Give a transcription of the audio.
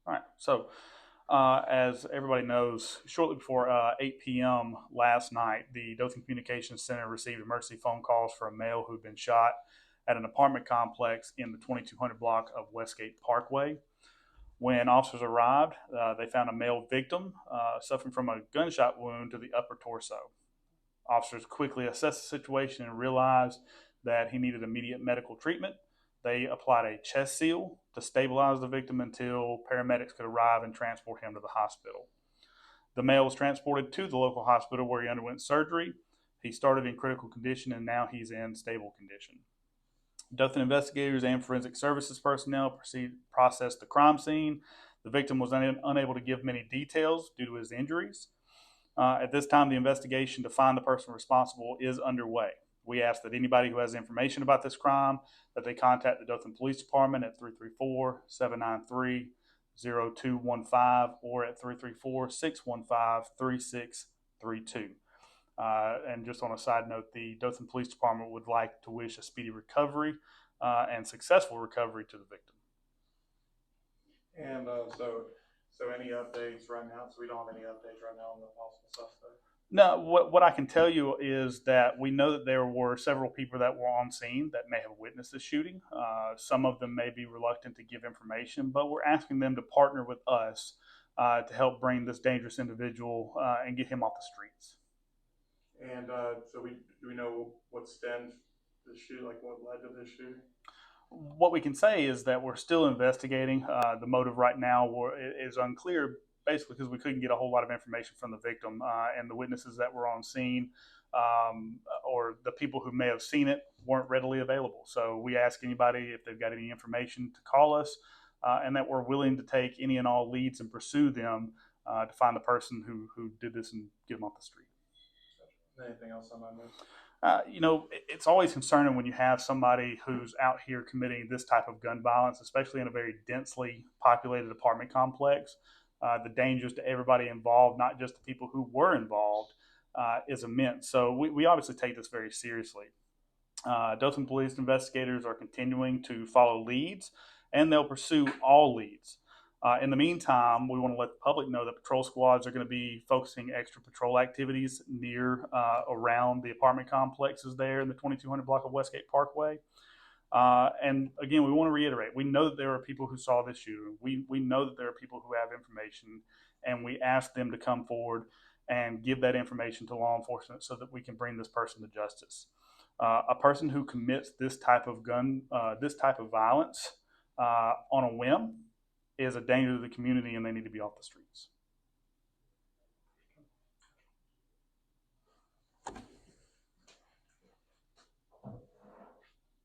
All right. So, as everybody knows, shortly before 8 p.m. last night, the Dothan Communications Center received emergency phone calls for a male who'd been shot at an apartment complex in the 2200 block of Westgate Parkway. When officers arrived, they found a male victim suffering from a gunshot wound to the upper torso. Officers quickly assessed the situation and realized that he needed immediate medical treatment. They applied a chest seal to stabilize the victim until paramedics could arrive and transport him to the hospital. The male was transported to the local hospital where he underwent surgery. He started in critical condition and now he's in stable condition. Dothan investigators and forensic services personnel processed the crime scene. The victim was unable to give many details due to his injuries. At this time, the investigation to find the person responsible is underway. We ask that anybody who has information about this crime that they contact the Dothan Police Department at 334-793-0215 or at 334-615-3632. And just on a side note, the Dothan Police Department would like to wish a speedy recovery and successful recovery to the victim. And so any updates right now? So we don't have any updates right now on the possible suspect. No, what I can tell you is that we know that there were several people that were on scene that may have witnessed the shooting. Some of them may be reluctant to give information, but we're asking them to partner with us to help bring this dangerous individual and get him off the streets. And so do we know what stemmed the shooting, like what led to this shooting? What we can say is that we're still investigating. The motive right now is unclear, basically because we couldn't get a whole lot of information from the victim and the witnesses that were on scene, or the people who may have seen it weren't readily available. So we ask anybody if they've got any information to call us, and that we're willing to take any and all leads and pursue them to find the person who did this and get them off the street. Anything else I might miss? It's always concerning when you have somebody who's out here committing this type of gun violence, especially in a very densely populated apartment complex. The dangers to everybody involved, not just the people who were involved, is immense. So we obviously take this very seriously. Dothan police investigators are continuing to follow leads, and they'll pursue all leads. In the meantime, we want to let the public know that patrol squads are going to be focusing extra patrol activities near around the apartment complexes there in the 2200 block of Westgate Parkway. And again, we want to reiterate, we know that there are people who saw this shooting. We know that there are people who have information, and we ask them to come forward and give that information to law enforcement so that we can bring this person to justice. A person who commits this type of violence on a whim is a danger to the community, and they need to be off the streets.